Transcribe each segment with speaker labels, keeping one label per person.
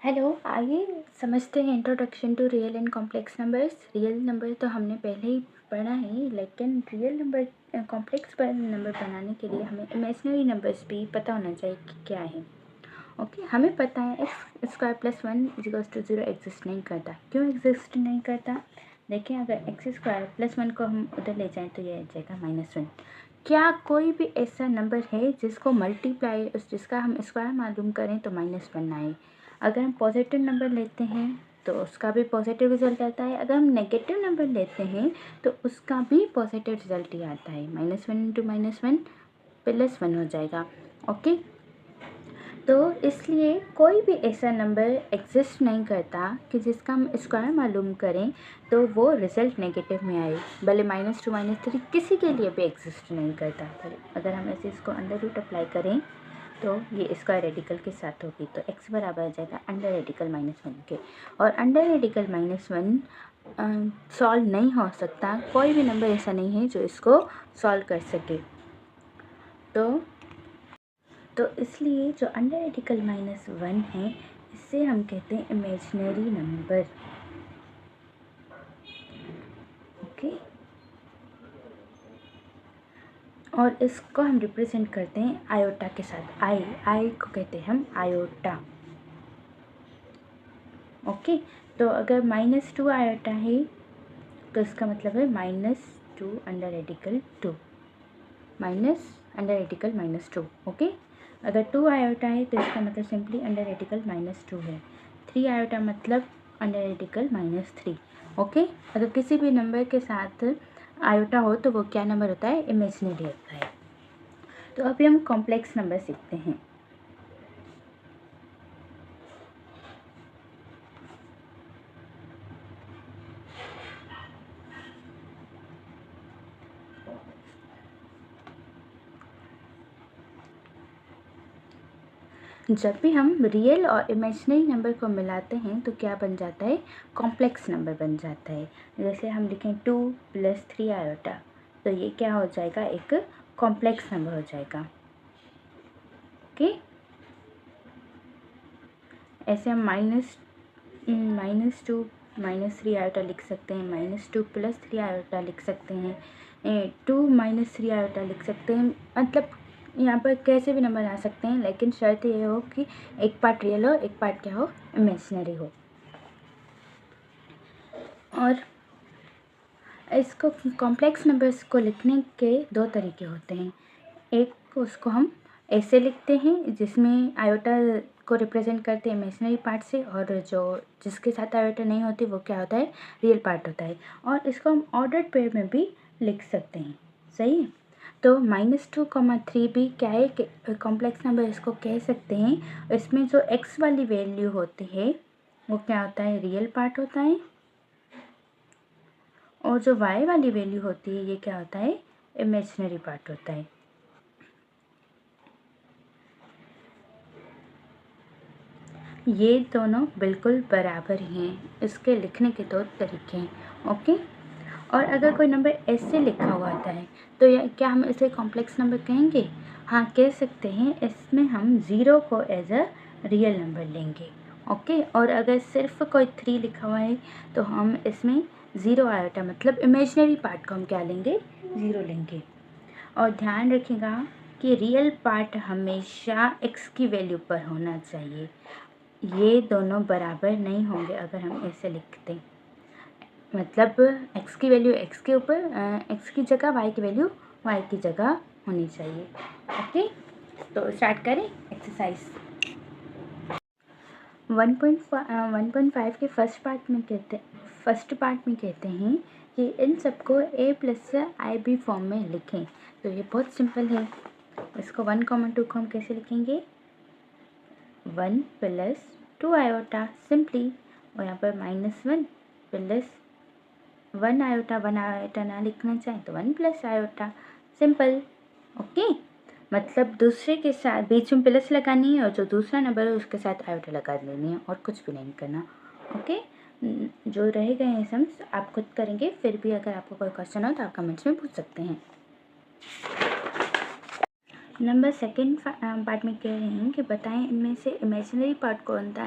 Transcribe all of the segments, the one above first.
Speaker 1: Hello, आइए समझते हैं introduction to real and complex numbers. Real number तो हमने पहले ही पढ़ा है, लेकिन रियल नंबर कॉम्प्लेक्स नंबर बनाने के लिए हमें इमेजिनरी नंबर्स भी पता होना चाहिए कि क्या है। ओके, हमें पता है एक्स स्क्वायर प्लस 1 = 0 एग्जिस्ट नहीं करता। क्यों एग्जिस्ट नहीं करता? देखिए, अगर एक्स स्क्वायर प्लस 1 को हम उधर ले जाएं तो ये आ जाएगा -1। क्या कोई भी ऐसा नंबर है जिसको मल्टीप्लाई जिसका हम स्क्वायर मालूम करें तो -1 आए? अगर हम पॉजिटिव नंबर लेते हैं तो उसका भी पॉजिटिव रिजल्ट आता है। अगर हम नेगेटिव नंबर लेते हैं तो उसका भी पॉजिटिव रिजल्ट ही आता है। -1 × -1 +1 हो जाएगा। ओके, तो इसलिए कोई भी ऐसा नंबर एग्जिस्ट नहीं करता कि जिसका हम स्क्वायर मालूम करें तो वो रिज़ल्ट नेगेटिव में आए। भले -2 -3 किसी के लिए भी एग्जिस्ट नहीं करता। अगर हम ऐसे इसको अंडर रूट अप्लाई करें तो ये स्क्वायर रेडिकल के साथ होगी, तो x बराबर आ जाएगा अंडर रेडिकल -1 के। और अंडर रेडिकल -1 सॉल्व नहीं हो सकता। कोई भी नंबर ऐसा नहीं है जो इसको सॉल्व कर सके। तो इसलिए जो अंडर रेडिकल -1 है, इससे हम कहते हैं इमेजिनरी नंबर। ओके, और इसको हम रिप्रेजेंट करते हैं आयोटा के साथ। आई को कहते हैं हम आयोटा। ओके, तो अगर -2 आयोटा है तो इसका मतलब है -2 अंडर रेडिकल 2 -2। ओके, अगर 2 आयोटा है तो इसका मतलब सिंपली अंडर रेडिकल -2 है। 3 आयोटा मतलब अंडर रेडिकल -3। ओके, अगर किसी भी नंबर के साथ आयोटा हो तो वो क्या नंबर होता है? इमेजिनरी होता है। तो अभी हम कॉम्प्लेक्स नंबर सीखते हैं। जब भी हम रियल और इमेजिनरी नंबर को मिलाते हैं तो क्या बन जाता है? कॉम्प्लेक्स नंबर बन जाता है। जैसे हम लिखें 2 + 3 आयोटा, तो ये क्या हो जाएगा? एक कॉम्प्लेक्स नंबर हो जाएगा। ओके, ऐसे हम -2 -3 आयोटा लिख सकते हैं, -2 + 3 आयोटा लिख सकते हैं, 2 - 3 आयोटा लिख सकते हैं। मतलब यहाँ पर कैसे भी नंबर आ सकते हैं, लेकिन शर्त ये हो कि एक पार्ट रियल हो, एक पार्ट क्या हो? इमेजिनरी हो। और इसको कॉम्प्लेक्स नंबर्स को लिखने के 2 तरीके होते हैं। एक उसको हम ऐसे लिखते हैं जिसमें आयोटा को रिप्रेजेंट करते हैं इमेजिनरी पार्ट से, और जो जिसके साथ आयोटा नहीं होती वो क्या होता है? रियल पार्ट होता है। और इसको हम ऑर्डर्ड पेयर में भी लिख सकते हैं। सही है, तो -2, 3 भी क्या है कि कॉम्प्लेक्स नंबर इसको कह सकते हैं। इसमें जो x वाली वैल्यू होती है वो क्या होता है? रियल पार्ट होता है। और जो y वाली वैल्यू होती है ये क्या होता है? इमेजिनरी पार्ट होता है। ये दोनों बिल्कुल बराबर ही हैं। इसके लिखने के 2 तरीके हैं। ओके, और अगर कोई नंबर ऐसे लिखा हुआ आता है तो क्या हम इसे कॉम्प्लेक्स नंबर कहेंगे? हाँ, कह सकते हैं। इसमें हम 0 को एज अ रियल नंबर लेंगे। ओके, और अगर सिर्फ कोई 3 लिखा हुआ है तो हम इसमें 0 आयोटा मतलब इमेजिनरी पार्ट को हम क्या लेंगे? 0 लेंगे। और ध्यान रखिएगा कि रियल पार्ट हमेशा x की वैल्यू पर होना चाहिए। ये दोनों बराबर नहीं होंगे अगर हम ऐसे लिखते हैं। मतलब x की वैल्यू x के ऊपर x की जगह y की वैल्यू y की जगह होनी चाहिए। ओके, तो स्टार्ट करें एक्सरसाइज। 1.5 के फर्स्ट पार्ट में कहते हैं कि इन सबको a + IB फॉर्म में लिखें। तो ये बहुत सिंपल है। इसको 1, 2 को हम कैसे लिखेंगे? 1 + 2 आयोटा सिंपली, और यहाँ पर -1 + 1 आयोटा। 1 आयोटा ना लिखना चाहें तो 1 + आयोटा सिंपल। ओके, मतलब दूसरे के साथ बीच में प्लस लगानी है और जो दूसरा नंबर है उसके साथ आयोटा लगा देनी है, और कुछ भी नहीं करना। ओके, जो रह गए हैं सम्स आप खुद करेंगे। फिर भी अगर आपको कोई क्वेश्चन हो तो आप कमेंट्स में पूछ सकते हैं। नंबर सेकंड पार्ट में कह रहे हैं कि बताएं इनमें से इमेजिनरी पार्ट कौन सा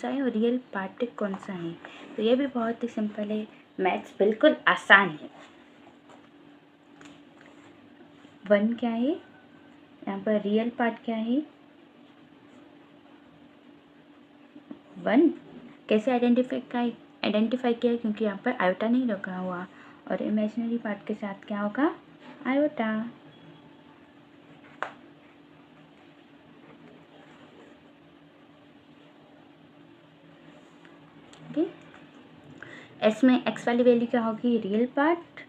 Speaker 1: है और रियल पार्ट कौन सा है। तो ये भी बहुत ही सिंपल है, मैथ्स बिल्कुल आसान है। 1 क्या है, यहाँ पर रियल पार्ट क्या है, 1 कैसे आइडेंटिफाई किया, क्योंकि यहाँ पर आयोटा नहीं रखा हुआ, और इमेजिनरी पार्ट के साथ क्या होगा, आयोटा। ओके, एस में एक्स वाली वैल्यू क्या होगी, रियल पार्ट,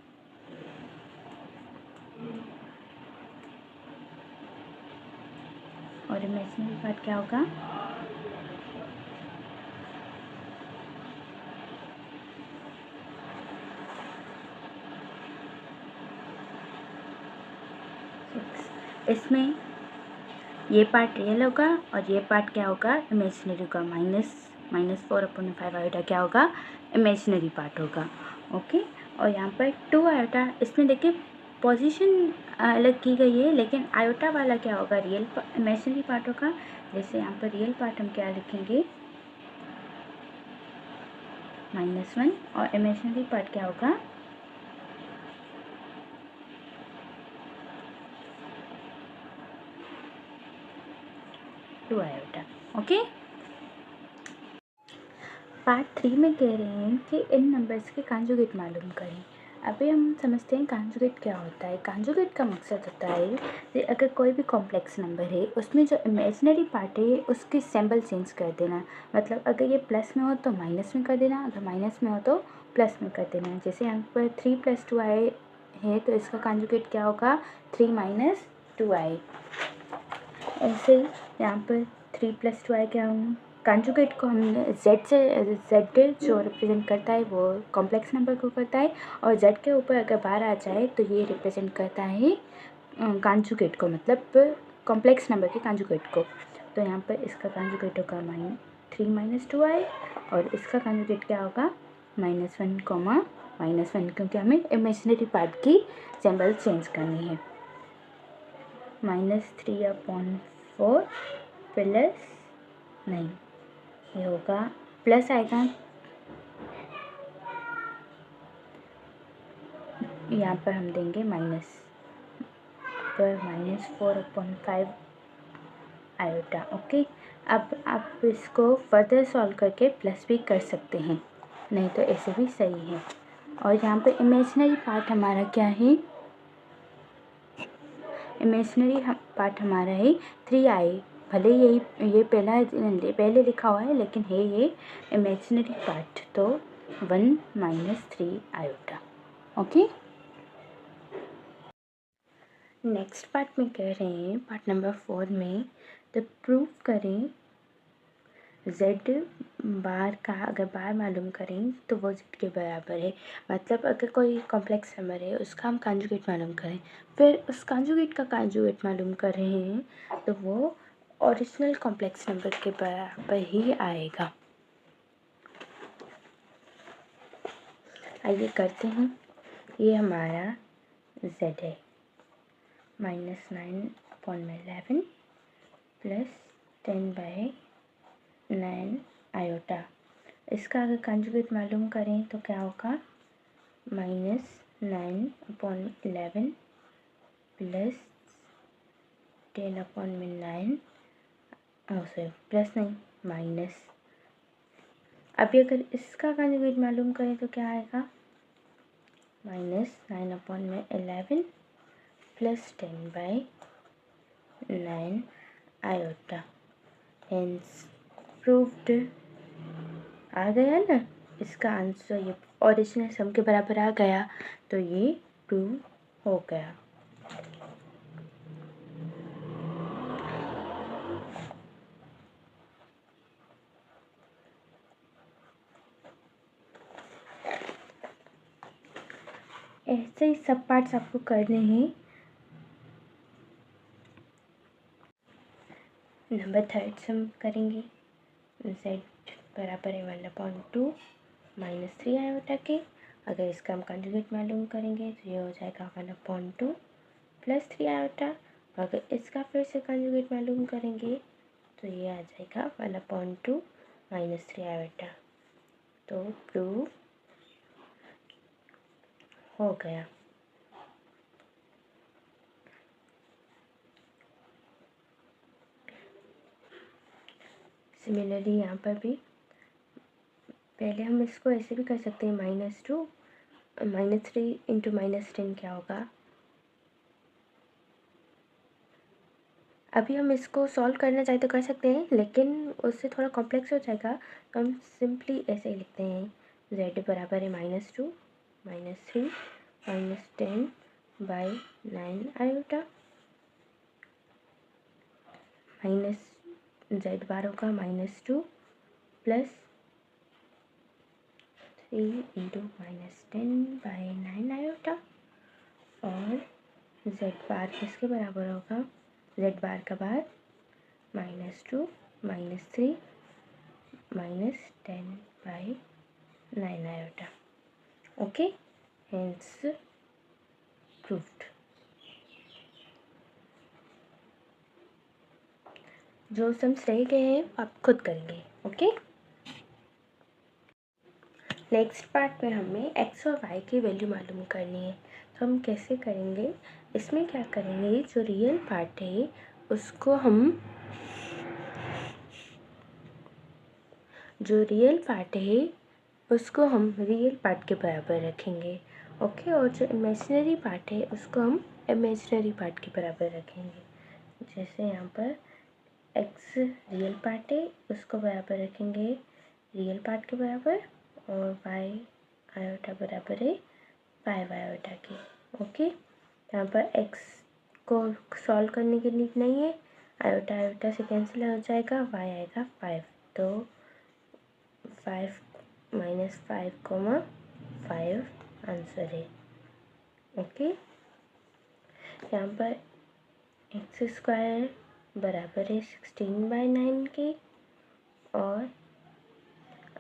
Speaker 1: और इमेजिनरी पार्ट क्या होगा, इसमें ये पार्ट रियल होगा और ये पार्ट क्या होगा, इमेजिनरी होगा। -4/5 आयोटा क्या होगा, इमेजिनरी पार्ट होगा। ओके, और यहाँ पर 2 आयोटा, इसमें देखिए पोजीशन अलग की गई है, लेकिन आयोटा वाला क्या होगा, रियल इमेजिनरी पार्ट होगा। जैसे यहाँ पर रियल पार्ट हम क्या लिखेंगे, -1, और इमेजिनरी पार्ट क्या होगा, टू आयोटा। ओके, पार्ट 3 में कह रहे हैं कि इन नंबर्स के कॉन्जुगेट मालूम करें। अभी हम समझते हैं कॉन्जुगेट क्या होता है। कॉन्जुगेट का मकसद होता है कि अगर कोई भी कॉम्प्लेक्स नंबर है, उसमें जो इमेजिनरी पार्ट है उसकी सिंबल चेंज कर देना। मतलब अगर ये प्लस में हो तो माइनस में कर देना, अगर माइनस में हो तो प्लस में कर देना। जैसे यहाँ पर 3 + 2i है, तो इसका कॉन्जुगेट क्या होगा, 3 - 2i। ऐसे ही यहाँ पर 3 + 2i क्या होगा, कॉन्जुगेट को हमने z जो रिप्रेजेंट करता है वो कॉम्प्लेक्स नंबर को करता है, और z के ऊपर अगर बार आ जाए तो ये रिप्रेजेंट करता है कॉन्जुगेट को, मतलब कॉम्प्लेक्स नंबर के कॉन्जुगेट को। तो यहाँ पर इसका कॉन्जुगेट होगा 3 - 2i, और इसका कॉन्जुगेट क्या होगा, -1, क्योंकि हमें इमेजिनरी पार्ट की सिंबल चेंज करनी है। -3/4 प्लस, नहीं ये होगा प्लस आएगा, यहाँ पर हम देंगे माइनस, पर -4/5 आयोटा। ओके, अब आप इसको फर्दर सॉल्व करके प्लस भी कर सकते हैं, नहीं तो ऐसे भी सही है। और यहाँ पे इमेजिनरी पार्ट हमारा क्या है, इमेजिनरी पार्ट हमारा है 3i। भले ये पहले लिखा हुआ है, लेकिन है ये इमेजिनरी पार्ट, तो 1 - 3 आयोटा। ओके, नेक्स्ट पार्ट में कह रहे हैं, पार्ट नंबर 4 में, तो प्रूव करें z बार का, अगर बार मालूम करें तो वो z के बराबर है। मतलब अगर कोई कॉम्प्लेक्स नंबर है उसका हम कॉन्जुगेट मालूम करें, फिर उस कॉन्जुगेट का कॉन्जुगेट मालूम कर रहे हैं, तो वो ओरिजिनल कॉम्प्लेक्स नंबर के बराबर ही आएगा। आइए करते हैं, ये हमारा z है, -9/11 प्लस 10/9 आयोटा। इसका अगर कॉन्जुगेट मालूम करें तो क्या होगा, -9/11 प्लस 10/9, सॉरी प्लस नहीं माइनस। अभी अगर इसका कॉन्जुगेट मालूम करें तो क्या आएगा, -9/11 प्लस 10/9 आयोटा। Hence proved. आ गया ना, इसका आंसर ये ओरिजिनल सम के बराबर आ गया, तो ये प्रूव हो गया। ऐसे ही सब पार्ट्स आपको करने हैं। नंबर 3 सम करेंगे, z बराबर है 1/2 -3 आयोटा के। अगर इसका हम कॉन्जुगेट मालूम करेंगे तो ये हो जाएगा 1/2 प्लस 3 आयोटा,
Speaker 2: अगर इसका फिर से कंजुगेट मालूम करेंगे तो ये आ जाएगा 1/2 - 3 आयोटा। तो प्रूव हो गया। सिमिलरली यहाँ पर भी पहले हम इसको ऐसे भी कर सकते हैं, -2 -3 × -10 क्या होगा। अभी हम इसको सॉल्व करना चाहे तो कर सकते हैं, लेकिन उससे थोड़ा कॉम्प्लेक्स हो जाएगा, तो हम सिंपली ऐसे ही लिखते हैं z बराबर है -2 -3 -10/9 आयोटा माइनस z बार होगा -2 + 3 × -10/9 आयोटा, और z बार किसके बराबर होगा, z बार का बाद -2 -3 -10/9 आयोटा। Okay, hence proved. जो सम्स रह गए हैं आप खुद करेंगे। ओके, नेक्स्ट पार्ट में हमें x और y की वैल्यू मालूम करनी है। तो हम कैसे करेंगे, इसमें क्या करेंगे, जो रियल पार्ट है उसको हम रियल पार्ट के बराबर रखेंगे। ओके, और जो इमेजिनरी पार्ट है उसको हम इमेजिनरी पार्ट के बराबर रखेंगे। जैसे यहाँ पर x रियल पार्ट है उसको बराबर रखेंगे रियल पार्ट के बराबर, और y आयोटा बराबर है 5 आयोटा के। ओके, यहाँ पर x को सॉल्व करने की नीड नहीं है, आयोटा आयोटा से कैंसिल हो जाएगा, y आएगा 5। तो 5 - 5, 5 आंसर है। ओके, यहाँ पर x² बराबर है 16/9 के, और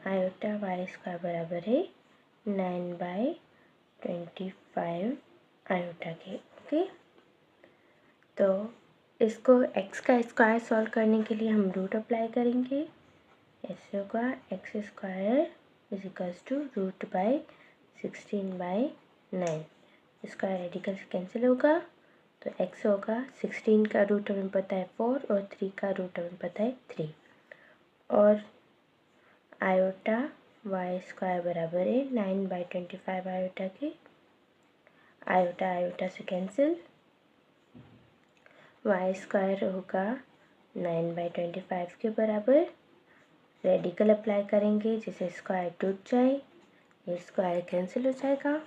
Speaker 2: आयोटा y² बराबर है 9/25 आयोटा के। ओके, तो इसको x का स्क्वायर सॉल्व करने के लिए हम रूट अप्लाई करेंगे। ऐसे होगा x² = √/16/9। स्क्वायर रेडिकल से कैंसिल होगा, तो x होगा 16 का रूट हमें पता है 4, और 3 का रूट हमें पता है 3, और आयोटा y² बराबर है 9/25 आयोटा के। आयोटा आयोटा से कैंसिल, y² होगा 9/25 के बराबर। रेडिकल अप्लाई करेंगे जिससे स्क्वायर टूट जाए, ये स्क्वायर कैंसिल हो जाएगा,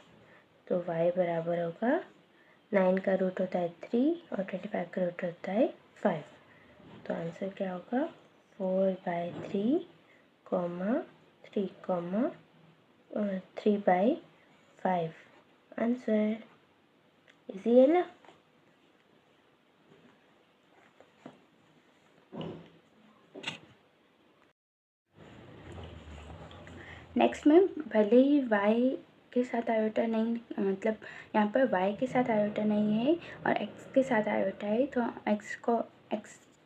Speaker 2: तो y बराबर होगा 9 का रूट होता है 3, और 25 का रूट होता है 5। तो आंसर क्या होगा 4/3, 3/5 आंसर। इजी है ना। नेक्स्ट में भले ही y के साथ आयोटा नहीं, मतलब यहाँ पर y के साथ आयोटा नहीं है और x के साथ आयोटा है, तो x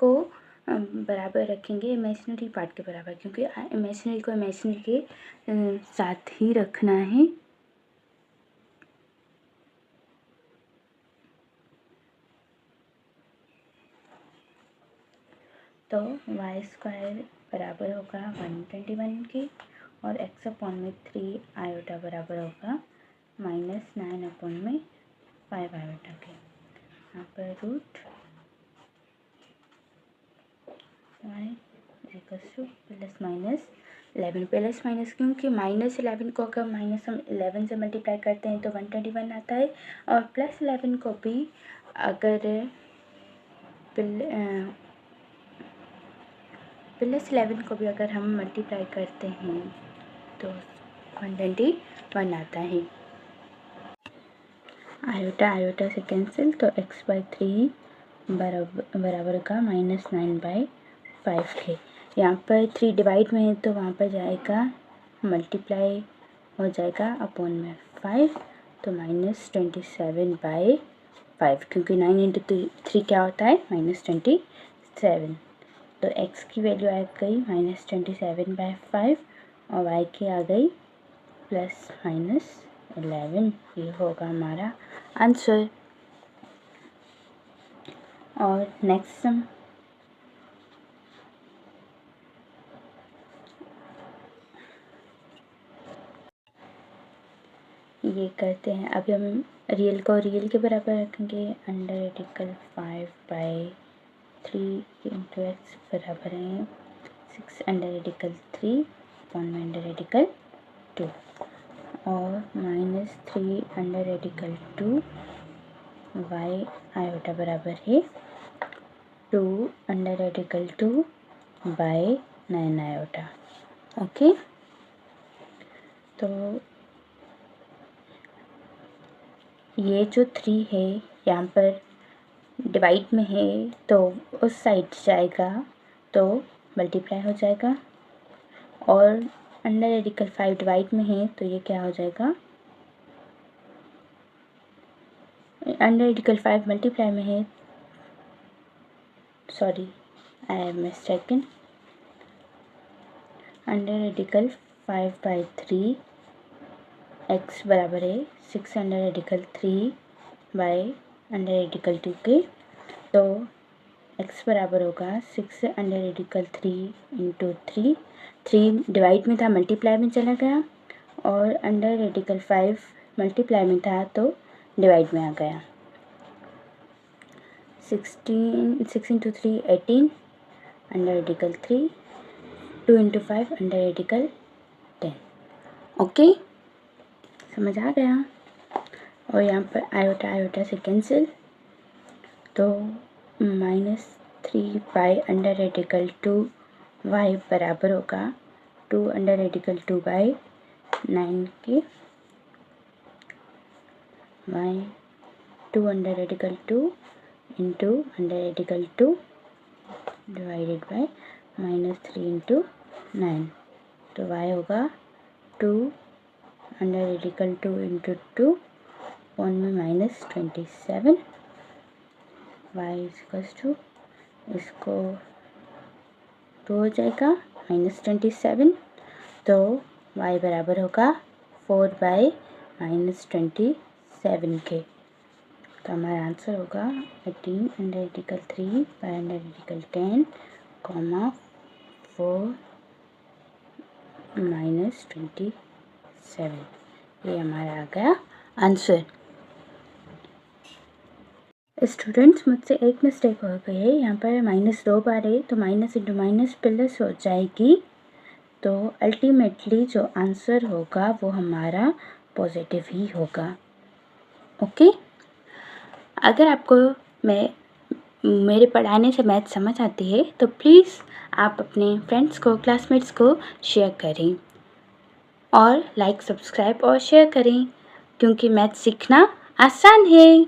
Speaker 2: को बराबर रखेंगे इमेजिनरी पार्ट के बराबर, क्योंकि इमेजिनरी को इमेजिनरी के साथ ही रखना है। तो y² बराबर होगा 121 के, और x/3 आयोटा बराबर होगा -9/5 आयोटा के। यहाँ पर रूट y ±11 प्लस माइनस, क्योंकि -11 को अगर माइनस हम 11 से मल्टीप्लाई करते हैं तो 121 आता है, और +11 को भी अगर +11 को भी अगर हम मल्टीप्लाई करते हैं तो 121 आता है। आयोटा आयोटा से कैंसिल, तो x/3 बराबर का -9/5 के। यहाँ पर 3 डिवाइड में है तो वहाँ पर जाएगा मल्टीप्लाई हो जाएगा अपॉन में 5, तो -27/5
Speaker 1: 5, क्योंकि 9 इंटू 3 क्या होता है -27। तो x की वैल्यू आ गई -27/5 और y की आ गई +-11। ये होगा हमारा आंसर। और नेक्स्ट सम, ये करते हैं। अभी हम रियल को रियल के बराबर रखेंगे। √5/3 इंटू एक्स बराबर है 6√3 1/2 और -3√2 y आयोटा बराबर है 2√2/9 आयोटा। ओके, तो ये जो 3 है यहाँ पर डिवाइड में है तो उस साइड जाएगा तो मल्टीप्लाई हो जाएगा, और √5 डिवाइड में है तो ये क्या हो जाएगा, √5 मल्टीप्लाई में है, sorry I am mistaken, √5/3 x बराबर है 6√3/√2 के। तो x बराबर होगा 6√3 इंटू 3 डिवाइड में था मल्टीप्लाई में चला गया, और √5 मल्टीप्लाई में था तो डिवाइड में आ गया। 6 इंटू 3 18 √3, 2 इंटू 5 √10। ओके, समझ आ गया। और यहाँ पर आयोटा आयोटा से कैंसिल, तो -3/√2 y बराबर होगा 2√2/9 के। y 2√2 into √2 divided by -3 into 9, तो y होगा 2√2 इंटू 2 1 में -27, y इक्वल्स टू, इसको 2 हो जाएगा -27, तो y बराबर होगा 4/-27 के। तो हमारा आंसर होगा 18√3/10, 4-27। ये हमारा आ गया आंसर। स्टूडेंट्स, मुझसे एक मिस्टेक हो गई है, यहाँ पर -2 बार है तो माइनस इंटू माइनस प्लस हो जाएगी, तो अल्टीमेटली जो आंसर होगा वो हमारा पॉजिटिव ही होगा। ओके, अगर आपको मेरे पढ़ाने से मैथ समझ आती है तो प्लीज़ आप अपने फ्रेंड्स को, क्लासमेट्स को शेयर करें, और लाइक, सब्सक्राइब और शेयर करें, क्योंकि मैथ सीखना आसान है।